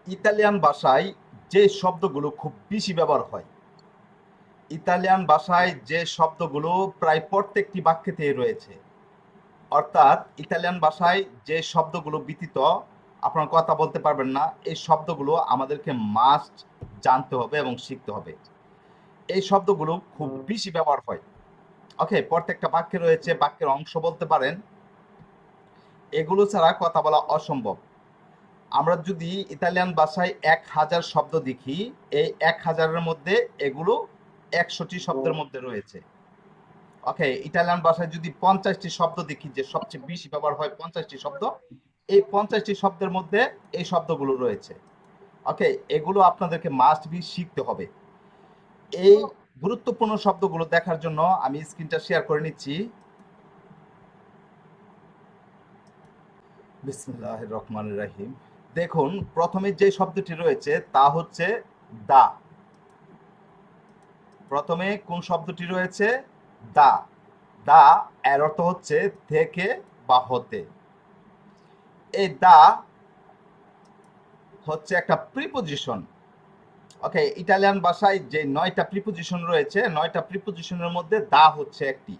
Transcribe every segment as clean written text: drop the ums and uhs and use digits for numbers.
Italian ভাষায় যে শব্দগুলো খুব বেশি ব্যবহার হয়, ইতালিয়ান ভাষায় যে শব্দগুলো প্রায় প্রত্যেকটি বাক্যেতেই রয়েছে, অর্থাৎ ইতালিয়ান ভাষায় যে শব্দগুলো ব্যতীত আপনার কথা বলতে পারবেন না, এই শব্দগুলো আমাদেরকে মাস্ট জানতে হবে এবং শিখতে হবে। এই শব্দগুলো খুব বেশি ব্যবহার হয়। ওকে, প্রত্যেকটা বাক্যে রয়েছে, বাক্যের অংশ বলতে পারেন। এগুলো ছাড়া কথা বলা অসম্ভব। আমরা যদি ইতালিয়ান ভাষায় 1000 শব্দ দেখি, এই 1000-এর মধ্যে এগুলো 100টি শব্দের মধ্যে রয়েছে। ওকে, ইতালিয়ান ভাষায় যদি 50টি শব্দ দেখি, যে সবচেয়ে বেশি ব্যবহার হয় 50টি শব্দ, এই 50টি শব্দের মধ্যে এই শব্দগুলো রয়েছে। ওকে, এগুলো আপনাদেরকে মাস্ট বি শিখতে হবে। এই গুরুত্বপূর্ণ শব্দগুলো দেখার জন্য আমি স্ক্রিনটা শেয়ার করে নিচ্ছি। বিসমিল্লাহির রহমানির রহিম। দেখুন, প্রথমে যে শব্দটি রয়েছে তা হচ্ছে দা। প্রথমে কোন শব্দটি রয়েছে? দা। দা এর অর্থ হচ্ছে থেকে বা হতে। এই দা হচ্ছে একটা প্রিপোজিশন। ওকে, ইটালিয়ান ভাষায় যে 9টা প্রিপোজিশন রয়েছে, 9টা প্রিপোজিশনের মধ্যে দা হচ্ছে একটি।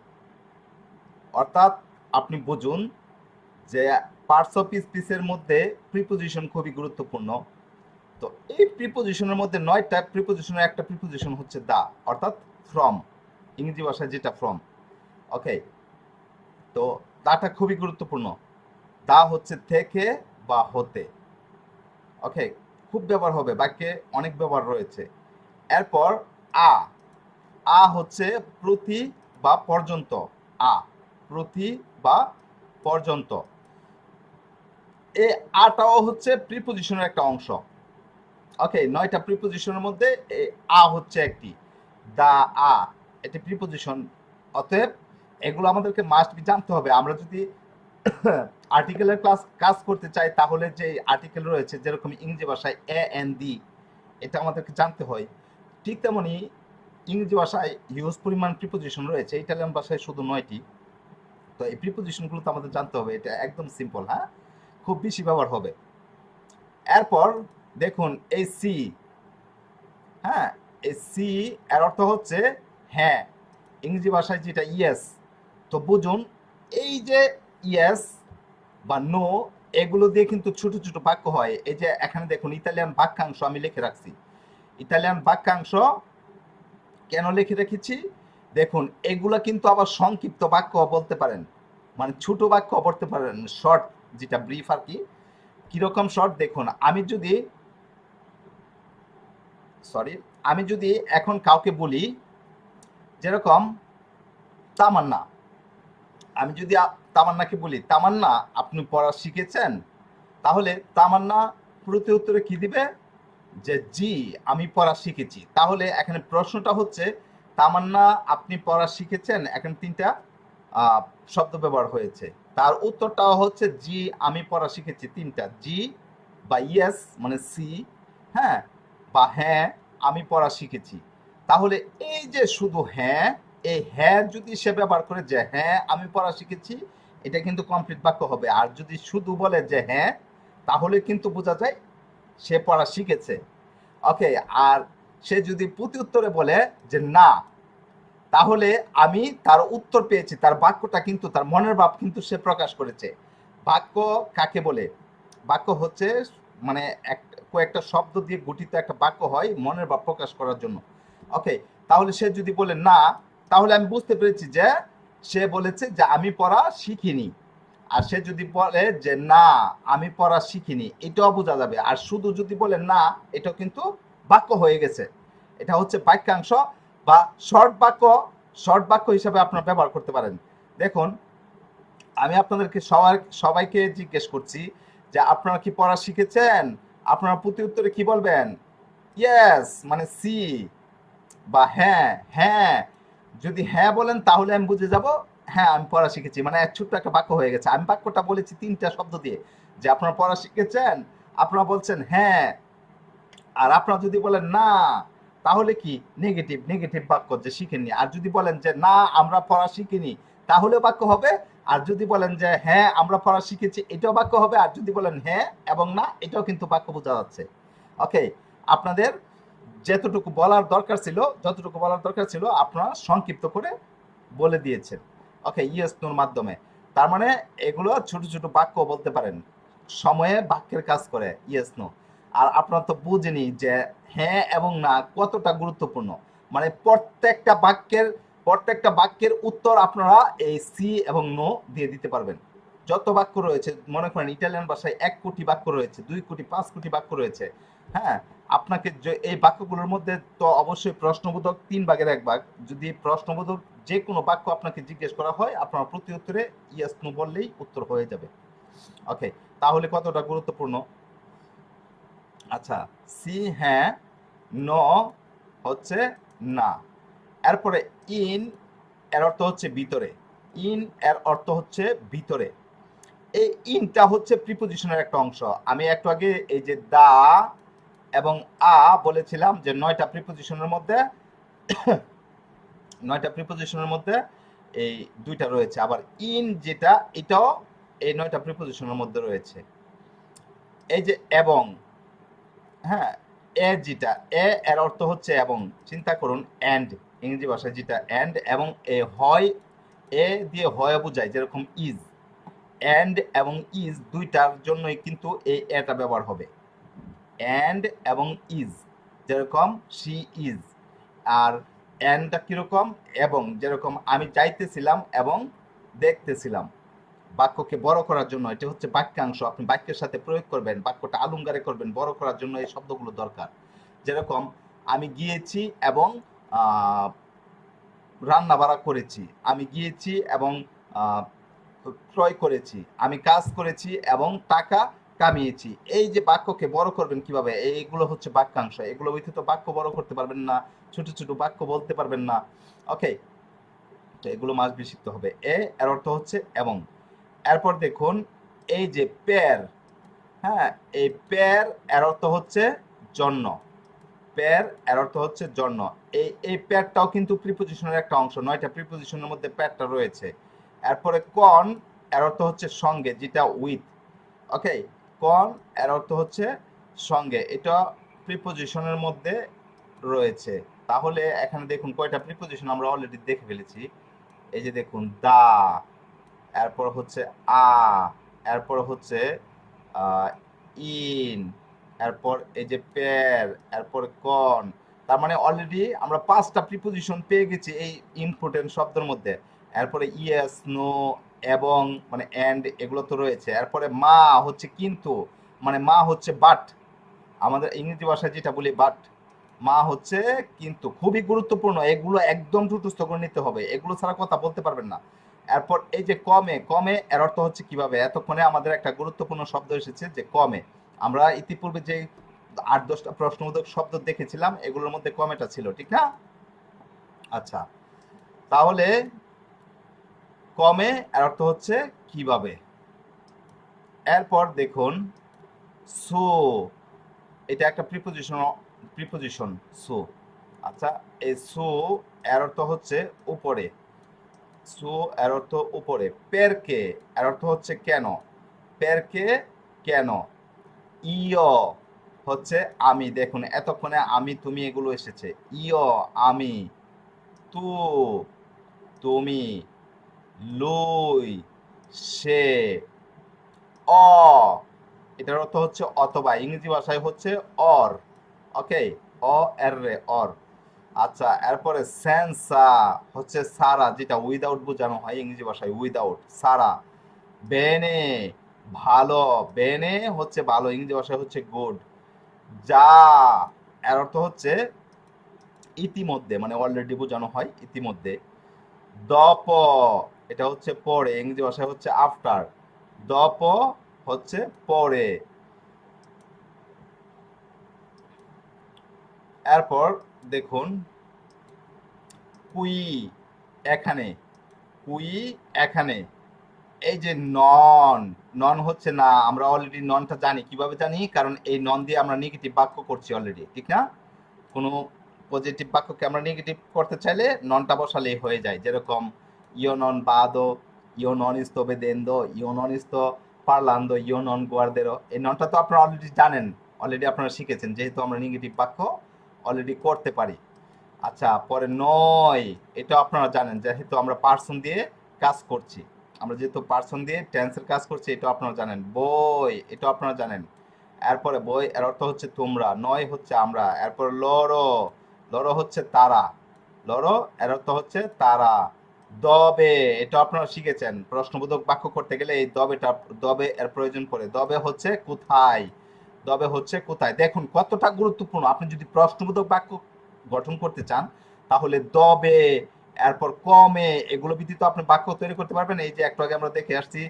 অর্থাৎ আপনি বুঝুন যে পার্টস অফ স্পিচের মধ্যে প্রিপোজিশন খুবই গুরুত্বপূর্ণ। তো এই প্রিপোজিশনের মধ্যে 9টা প্রিপোজিশনের একটা প্রিপোজিশন হচ্ছে দা, অর্থাৎ ফ্রম। ইংরেজি ভাষায় যেটা ফ্রম। ওকে, তো দাটা খুবই গুরুত্বপূর্ণ। দা হচ্ছে থেকে বা হতে। ওকে, খুব ব্যবহার হবে, বাক্যে অনেক ব্যবহার রয়েছে। এরপর আ। আ হচ্ছে প্রতি বা পর্যন্ত। আ প্রতি বা পর্যন্ত। এই আটাও হচ্ছে প্রিপোজিশনের একটা অংশ। ওকে, 9টা প্রিপোজিশনের মধ্যে এই আ হচ্ছে একটি। দা আ, এটি প্রিপোজিশন। অতএব এগুলো আমাদেরকে মাস্ট বি জানতে হবে। আমরা যদি আর্টিকেলের ক্লাস কাজ করতে চাই, তাহলে যে আর্টিকেল রয়েছে, যেরকম ইংরেজি ভাষায় এ এন দি, এটা আমাদেরকে জানতে হয়। ঠিক তেমনি ইংরেজি ভাষায় হিউজ পরিমাণ প্রিপোজিশন রয়েছে, ইটালিয়ান ভাষায় শুধু 9টি। তো এই প্রিপোজিশনগুলো তো আমাদের জানতে হবে। এটা একদম সিম্পল, হ্যাঁ, খুব বেশি ব্যবহার হবে। এরপর দেখুন এই সি। হ্যাঁ, এই সি এর অর্থ হচ্ছে হ্যাঁ। ইংরেজি ভাষায় যেটা ইয়েস। তো বুঝুন, এই যে ইয়েস বা নো, এগুলো দিয়ে কিন্তু ছোট ছোট বাক্য হয়। এই যে এখানে দেখুন ইতালিয়ান বাক্যাংশ আমি লিখে রাখছি। ইতালিয়ান বাক্যাংশ কেন লিখে রেখেছি? দেখুন, এগুলা কিন্তু আবার সংক্ষিপ্ত বাক্য বলতে পারেন, মানে ছোট বাক্য বলতে পারেন, শর্ট, যেটা ব্রিফ আর কি। কিরকম শর্ট? দেখুন, আমি যদি এখন কাউকে বলি, যেরকম তামান্না। আমি যদি তামান্নাকে বলি, তামান্না আপনি পড়া শিখেছেন? তাহলে তামান্না প্রতি উত্তরে কি দিবে? যে জি, আমি পড়া শিখেছি। তাহলে এখানে প্রশ্নটা হচ্ছে, তামান্না আপনি পড়া শিখেছেন? এখানে 3টা আহ, শব্দ ব্যবহার হয়েছে। তার উত্তরটাও হচ্ছে জি, আমি পড়া শিখেছি। 3টা জি বা ইয়েস মানে সি, হ্যাঁ, বা হ্যাঁ, আমি পড়া শিখেছি। তাহলে এই যে শুধু হ্যাঁ, এই হ্যাঁ যদি সে ব্যবহার করে যে হ্যাঁ আমি পড়া শিখেছি, এটা কিন্তু কমপ্লিট বাক্য হবে। আর যদি শুধু বলে যে হ্যাঁ, তাহলে কিন্তু বোঝা যায় সে পড়া শিখেছে। ওকে, আর সে যদি প্রতি উত্তরে বলে যে না, তাহলে আমি তার উত্তর পেয়েছি, তার বাক্যটা কিন্তু তার মনের ভাব কিন্তু সে প্রকাশ করেছে। বাক্য কাকে বলে? বাক্য হচ্ছে মানে কয়েকটা শব্দ দিয়ে গঠিত একটা বাক্য হয় মনের ভাব প্রকাশ করার জন্য। ওকে, তাহলে সে যদি বলে না, তাহলে আমি বুঝতে পেরেছি যে সে বলেছে যে আমি পড়া শিখিনি। আর সে যদি বলে যে না, আমি পড়া শিখিনি, এটাও বোঝা যাবে। আর শুধু যদি বলে না, এটাও কিন্তু বাক্য হয়ে গেছে। এটা হচ্ছে বাক্যাংশ বা শর্ট বাক্য। শর্ট বাক্য হিসাবে আপনারা ব্যবহার করতে পারেন। দেখুন, আমি আপনাদেরকে সবাইকে জিজ্ঞেস করছি যে আপনারা কি পড়া শিখেছেন? আপনারা প্রতি উত্তরে কি বলবেন? ইয়েস মানে সি বা হ্যাঁ। হ্যাঁ, যদি হ্যাঁ বলেন তাহলে আমি বুঝে যাব হ্যাঁ আমি পড়া শিখেছি, মানে এক ছোট্ট একটা বাক্য হয়ে গেছে। আমি বাক্যটা বলেছি 3টা শব্দ দিয়ে, যে আপনারা পড়া শিখেছেন, আপনারা বলছেন হ্যাঁ। আর আপনারা যদি বলেন না, তাহলে কি নেগেটিভ নেগেটিভ বাক্য, যে শিখেননি। আর যদি বলেন যে না আমরা পড়া শিখিনি, তাহলে বাক্য হবে। আর যদি বলেন যে হ্যাঁ আমরা পড়া শিখেছি, এটাও বাক্য হবে। আর যদি বলেন হ্যাঁ এবং না, এটাও কিন্তু বাক্য বোঝা যাচ্ছে। ওকে, আপনাদের যতটুকু বলার দরকার ছিল আপনারা সংক্ষিপ্ত করে বলে দিয়েছেন। ওকে, ইয়েস নোর মাধ্যমে। তার মানে এগুলো ছোট ছোট বাক্য বলতে পারেন, সময়ে বাক্যের কাজ করে ইয়েস নো। আর আপনারা তো বুঝেনি যে হ্যাঁ এবং না কতটা গুরুত্বপূর্ণ। মানে প্রত্যেকটা বাক্যের উত্তর আপনারা এই সি এবং নো দিয়ে দিতে পারবেন। যত বাক্য রয়েছে, মনে করেন ইটালিয়ান ভাষায় 1 কোটি বাক্য রয়েছে, 2 কোটি, 5 কোটি বাক্য রয়েছে। হ্যাঁ, আপনাকে এই বাক্যগুলোর মধ্যে তো অবশ্যই প্রশ্নবোধক 3 ভাগের 1 ভাগ। যদি প্রশ্নবোধক যে কোনো বাক্য আপনাকে জিজ্ঞেস করা হয়, আপনার প্রতি উত্তরে ইয়েস নো বললেই উত্তর হয়ে যাবে। ওকে, তাহলে কতটা গুরুত্বপূর্ণ। আচ্ছা, সি হ্যাঁ, নো হচ্ছে না। এরপরে ইন এর অর্থ হচ্ছে ভিতরে। ইন এর অর্থ হচ্ছে ভিতরে। এই ইনটা হচ্ছে প্রিপোজিশনের একটা অংশ। আমি একটু আগে এই যে দা এবং আ বলেছিলাম যে 9টা প্রিপোজিশনের মধ্যে এই 2টা রয়েছে। আবার ইন যেটা, এটাও এই 9টা প্রিপোজিশনের মধ্যে রয়েছে। এই যে এবং, হ্যাঁ, এ যেটা, এর অর্থ হচ্ছে এবং। চিন্তা করুন, অ্যান্ড, ইংরেজি ভাষায় যেটা অ্যান্ড এবং এ হয়, এ দিয়ে হয় বোঝায়, যেরকম ইজ। অ্যান্ড এবং ইজ দুইটার জন্যই কিন্তু এই এটা ব্যবহার হবে। অ্যান্ড এবং ইজ, যেরকম শি ইজ। আর অ্যান্ডটা কিরকম, এবং, যেরকম আমি যাইতেছিলাম এবং দেখতেছিলাম। বাক্যকে বড় করার জন্য, এটা হচ্ছে বাক্যাংশ, আপনি বাক্যের সাথে প্রয়োগ করবেন, বাক্যটা আলুঙ্গারে করবেন, বড় করার জন্য এই শব্দগুলো দরকার। যেরকম আমি গিয়েছি এবং রান্না বাড়া করেছি, আমি গিয়েছি এবং ক্রয় করেছি, আমি কাজ করেছি এবং টাকা কামিয়েছি। এই যে বাক্যকে বড় করবেন কিভাবে, এইগুলো হচ্ছে বাক্যাংশ। এগুলো ব্যতীত বাক্য বড় করতে পারবেন না, ছোট ছোট বাক্য বলতে পারবেন না। ওকে, তো এগুলো মাস্ট বি শিখতে হবে। এর অর্থ হচ্ছে এবং। এরপর দেখুন এই যে পের, হ্যাঁ, এই পের এর অর্থ হচ্ছে জন্য। পের এর অর্থ হচ্ছে জন্য। এই পেরটাও কিন্তু প্রিপোজিশনের একটা অংশ। 9টা প্রিপোজিশনের মধ্যে পেরটা রয়েছে। এরপরে কন এর অর্থ হচ্ছে সঙ্গে, যেটা উইথ। ওকে, কন এর অর্থ হচ্ছে সঙ্গে, এটা প্রিপোজিশনের মধ্যে রয়েছে। তাহলে এখানে দেখুন কয়টা প্রিপোজিশন আমরা অলরেডি দেখে ফেলেছি। এই যে দেখুন দা, এরপর হচ্ছে আ, এরপর হচ্ছে ইন, এরপর এই যে পের, এরপর কন। তার মানে অলরেডি আমরা 5টা প্রিপোজিশন পেয়ে গেছি এই ইম্পর্টেন্ট শব্দের মধ্যে। এরপরে ইয়েস, নো, এবং, মানে এন্ড, এগুলো তো রয়েছে। এরপরে মা হচ্ছে কিন্তু, মানে মা হচ্ছে বাট, আমাদের ইংরেজি ভাষায় যেটা বলি বাট। মা হচ্ছে কিন্তু, খুবই গুরুত্বপূর্ণ। এগুলো একদম মুখস্থ করে নিতে হবে, এগুলো ছাড়া কথা বলতে পারবেন না। এরপর এই যে কমে, কমে এর অর্থ হচ্ছে কিভাবে। এতক্ষণে আমাদের একটা গুরুত্বপূর্ণ শব্দ এসেছে যে কমে। আমরা ইতিপূর্বে যে 8-10টা প্রশ্নবোধক শব্দ দেখেছিলাম, এগুলোর মধ্যে কমেটা ছিল, ঠিক না? আচ্ছা, তাহলে কমে এর অর্থ হচ্ছে কিভাবে। এরপর দেখুন সো, এটা একটা প্রিপোজিশন সো। আচ্ছা, এই সো এর অর্থ হচ্ছে উপরে। সো এর অর্থ উপরে। পেরকে এর অর্থ হচ্ছে কেন। পেরকে কেন। ইয় হচ্ছে আমি। দেখুন এতক্ষণে আমি তুমি এগুলো এসেছে। ইয় আমি, তু তুমি, লুই সে, অ এটার অর্থ হচ্ছে অথবা, ইংরেজি ভাষায় হচ্ছে অর। ওকে, অ এর রে অর। আচ্ছা, এরপরে সেন্সা হচ্ছে সারা, যেটা উইদাউট বোঝানো হয় ইংরেজি ভাষায়, উইদাউট, সারা। বেনে ভালো, বেনে হচ্ছে ভালো, ইংরেজি ভাষায় হচ্ছে গুড। যা এর অর্থ হচ্ছে ইতিমধ্যে, মানে অলরেডি বোঝানো হয়, ইতিমধ্যে। দপ এটা হচ্ছে পরে, ইংরেজি ভাষায় হচ্ছে আফটার। দপ হচ্ছে পরে। এরপর দেখুন কুই এখানে, কুই এখানে। এই যে নন, নন হচ্ছে না। আমরা অলরেডি ননটা জানি, কিভাবে জানি, কারণ এই নন দিয়ে আমরা নেগেটিভ বাক্য করছি অলরেডি, ঠিক না? কোনো পজিটিভ বাক্যকে আমরা নেগেটিভ করতে চাইলে ননটা বসালেই হয়ে যায়। যেরকম ইও নন বাদো, ইও নন ইস্তো বেদেন্দো, ইও নন ইস্তো পারলান্দো, ইও নন গুয়ারদেরো। এই ননটা তো আপনারা অলরেডি জানেন, অলরেডি আপনারা শিখেছেন, যেহেতু আমরা নেগেটিভ বাক্য অলরেডি করতে পারি। আচ্ছা, পরে নয়, এটা আপনারা জানেন, যেহেতু আমরা পার্সন দিয়ে কাজ করছি, আমরা যেহেতু পার্সন দিয়ে টেন্সের কাজ করছি, এটা আপনারা জানেন। বই, এটা আপনারা জানেন। এরপরে বই এর অর্থ হচ্ছে তোমরা, নয় হচ্ছে আমরা। এরপর লড়ো, লড়ো হচ্ছে তারা, লড়ো এর অর্থ হচ্ছে তারা। দবে, এটা আপনারা শিখেছেন, প্রশ্নবোধক বাক্য করতে গেলে এই দবেটা, দবে এর প্রয়োজন পড়ে। দবে হচ্ছে কোথায়, দবে হচ্ছে কোথায়। দেখুন কতটা গুরুত্বপূর্ণ। আপনি যদি প্রশ্নবোধক বাক্য গঠন করতে চান তাহলে দবে, এরপর কমে, এগুলো ব্যতীত আপনি বাক্য তৈরি করতে পারবেন। এই যে একটু আগে আমরা দেখে আসছি,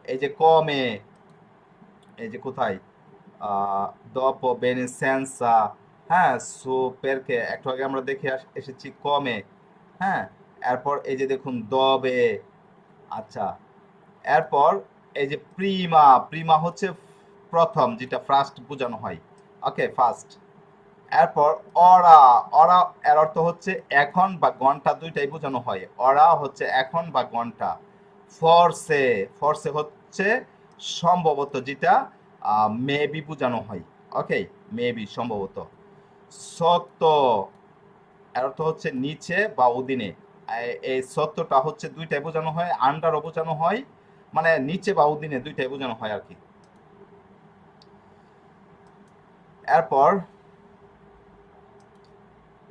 এই যে কমে, এই যে কোথায়, dopo benesenza, হ্যাঁ, সো পেরকে একটু আগে আমরা দেখে এসেছি কমে। হ্যাঁ, এরপর এই যে দেখুন দবে। আচ্ছা, এরপর এই যে প্রিমা, প্রিমা হচ্ছে প্রথম, যেটা ফার্স্ট বোঝানো হয়। ওকে, ফার্স্ট। এরপর অরা, অরা এর অর্থ হচ্ছে এখন বা ঘন্টা, দুইটাই বোঝানো হয়। অরা হচ্ছে এখন বা ঘন্টা। ফরসে, ফরসে হচ্ছে সম্ভবত, যেটা মেবি বোঝানো হয়। ওকে, মেবি, সম্ভবত। সত্য এর অর্থ হচ্ছে নিচে বা অধীনে। এই সত্যটা হচ্ছে দুইটাই বোঝানো হয়, আন্ডারও বোঝানো হয়, মানে নিচে বা অধীনে দুইটাই বোঝানো হয় আর কি। এরপর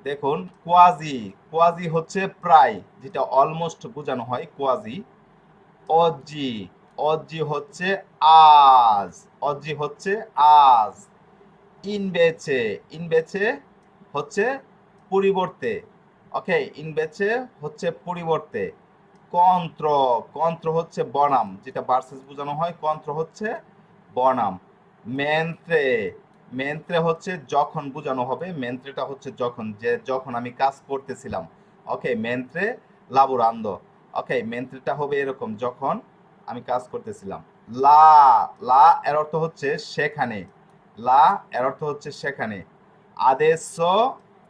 দেখুন কোয়াজি, কোয়াজি হচ্ছে প্রায়, যেটা অলমোস্ট বোঝানো হয়, কোয়াজি। অজি, অজি হচ্ছে আজ, অজি হচ্ছে আজ। ইনবেচে, ইনবেচে হচ্ছে পরিবর্তে। ওকে, ইনবেচে হচ্ছে পরিবর্তে। কন্ত্র, কন্ত্র হচ্ছে বনাম, যেটা ভার্সেস বোঝানো হয়, কন্ত্র হচ্ছে বনাম। মেন্ত্রে, মেন্ত্রে হচ্ছে যখন বোঝানো হবে, মেন্ত্রেটা হচ্ছে যখন, যে যখন আমি কাজ করতেছিলাম। ওকে, মেন্ত্রে লাবোরান্দো। ওকে, মেন্ত্রেটা হবে এরকম, যখন আমি কাজ করতেছিলাম। লা, লা এর অর্থ হচ্ছে সেখানে, লা এর অর্থ হচ্ছে সেখানে। আদেশ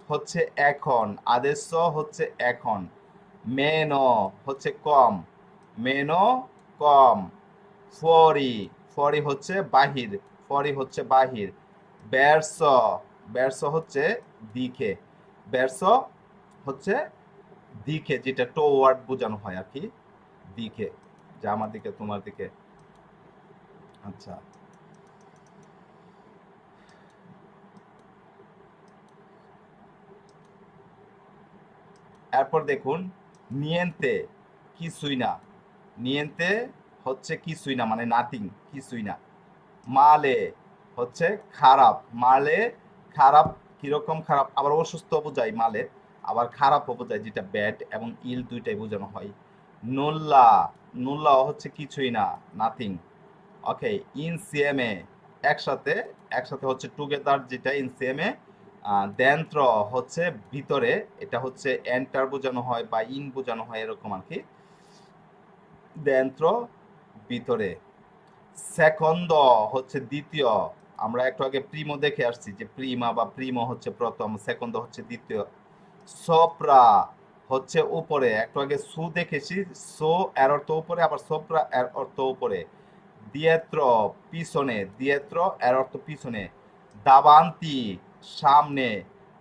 হচ্ছে এখন, আদেশ হচ্ছে এখন। মেনো হচ্ছে কম, মেনো কম। ফরি, ফরি হচ্ছে বাহির, ফরি হচ্ছে বাহির। বেরস, বেরস হচ্ছে দিকে, বেরস হচ্ছে দিকে, যেটা টোয়ার্ড বোঝানো হয় আর কি, দিকে, যে আমার দিকে, তোমার দিকে। আচ্ছা, এরপর দেখুন নিয়েন্তে, কিছুই না। নিয়েন্তে হচ্ছে কিছুই না, মানে নাথিং, কিছুই না। মালে হচ্ছে খারাপ, মালে খারাপ, কিরকম খারাপ, আবার অসুস্থ বোঝায় মালে, আবার খারাপও বোঝায়, যেটা ব্যাড এবং ইল দুইটাই বোঝানো হয়। নোল্লা, নোল্লা হচ্ছে কিছুই না, নাথিং। ওকে, ইনসিএমে একসাথে, একসাথে হচ্ছে টুগেদার, যেটা ইনসিএমে। দেন্ত্র হচ্ছে ভিতরে, এটা হচ্ছে এন্টার বোঝানো হয় বা ইন বোঝানো হয়, এরকম আর কি। দেন্ত্র ভিতরে। সেকন্দ হচ্ছে দ্বিতীয়, আমরা একটু আগে প্রিমো দেখে আসছি, যে প্রিমা বা প্রিমো হচ্ছে প্রথম, সেকন্দ হচ্ছে দ্বিতীয়। সোপ্রা হচ্ছে উপরে, একটু আগে সু দেখেছি, সো এর অর্থ উপরে, আবার সোপ্রা এর অর্থ উপরে। দিয়েত্র পিছনে, দিয়েত্র এর অর্থ পিছনে। দাবান্তি সামনে,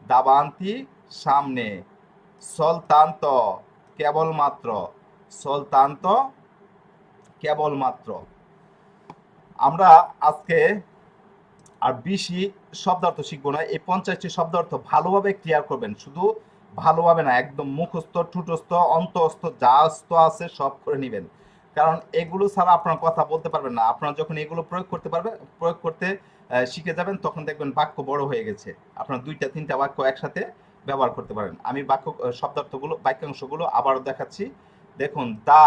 দাবান্তি সামনে। সলতান্ত কেবলমাত্র, সলতান্ত কেবলমাত্র। আমরা আজকে আর বেশি শব্দার্থ শিখবো না, এই 50টি শব্দার্থ ভালোভাবে ক্লিয়ার করবেন, শুধু ভালোভাবে না, একদম মুখস্থ, ঠুটস্থ, অন্তঃস্থ, যা আছে সব করে নেবেন। কারণ এগুলো ছাড়া আপনার কথা বলতে পারবেন না। আপনারা যখন এগুলো প্রয়োগ করতে পারবেন, প্রয়োগ করতে শিখে যাবেন, তখন দেখবেন বাক্য বড় হয়ে গেছে, আপনার দুইটা তিনটা বাক্য একসাথে ব্যবহার করতে পারেন। আমি বাক্য শব্দার্থগুলো, বাক্যাংশগুলো আবারও দেখাচ্ছি। দেখুন, দা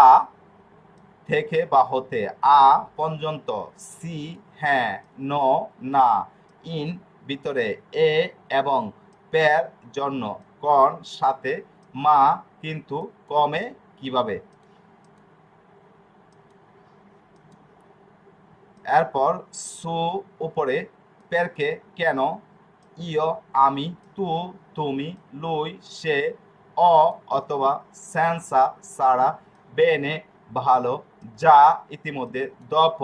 থেকে বা হতে, আ পর্যন্ত, সি হ্যাঁ, ন না, ইন ভিতরে, এ এবং পের জন্য, কন সাথে, মা কিন্তু, কমে কিভাবে। এরপর সু উপরে, পেরকে কেন, ইয় আমি, তু তুমি, লুই সে, অ অথবা, সেন্সা সারা, বেনে ভালো, যা ইতিমধ্যে, দপ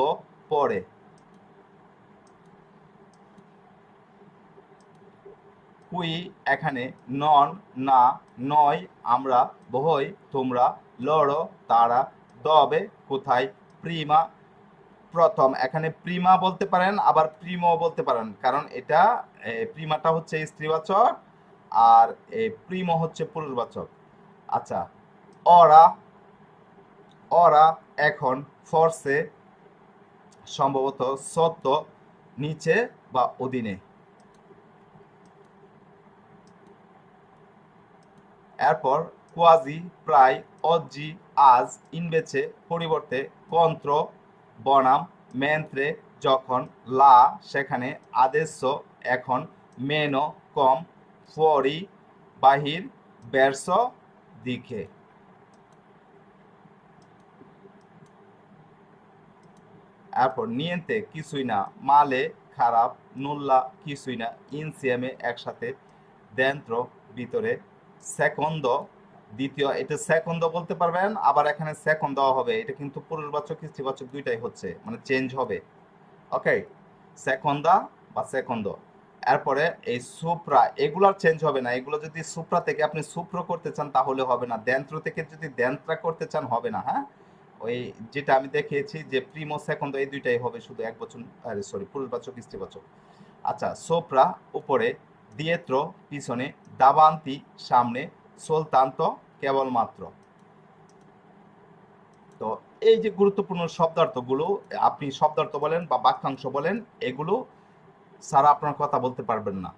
পরে। কুই এখানে, নন না, নয় আমরা, বহই তোমরা, লড়ো তারা, দবে কোথায়, প্রিমা প্রথম। এখানে প্রিমা বলতে পারেন, আবার প্রিমো বলতে পারেন, কারণ এটা প্রিমাটা হচ্ছে স্ত্রীবাচক আর প্রিমো হচ্ছে পুরুষবাচক। আচ্ছা, ওরা, ওরা এখন, ফোর্সে সম্ভবত, সত্য নিচে বা অধীনে। এরপর কোয়াজি, প্রায়, অজি, আজ, ইনবেচে পরিবর্তে, কন্ত্র বনাম, মেন্ত্রে যখন, লা সেখানে, আদেশ এখন, মেনো কম, ফরি বাহির, বেরস দিকে। এরপর নিয়েন্তে কিছুই না, মালে খারাপ, নুল্লা কিছুই না, ইনসিয়ামে একসাথে, দেন্ত্র ভিতরে, সেকন্দ দ্বিতীয়। এটা সেকন্দ বলতে পারবেন, আবার এখানে সেকন্দ দেওয়া হবে, এটা কিন্তু পুরুষবাচক স্ত্রীবাচক দুইটাই হচ্ছে, মানে চেঞ্জ হবে। ওকে, সেকন্দা বা সেকন্দ। এরপরে এই সুপ্রা, এগুলার চেঞ্জ হবে না, এগুলো যদি সুপ্রা থেকে আপনি সুপ্র করতে চান তাহলে হবে না, দেন্ত্র থেকে যদি দেন্ত্রা করতে চান হবে না। হ্যাঁ, ওই যেটা আমি দেখিয়েছি যে প্রিমো সেকন্দ এই দুইটাই হবে, শুধু এক বচন, সরি, পুরুষবাচক স্ত্রীবাচক। আচ্ছা, সোপ্রা উপরে, দিয়েত্র পিছনে, দাবান্তি সামনে, সোলতান্ত কেবলমাত্র। তো এই যে গুরুত্বপূর্ণ শব্দার্থগুলো, আপনি শব্দার্থ বলেন বা বাক্যাংশ বলেন, এগুলো ছাড়া আপনার কথা বলতে পারবেন না।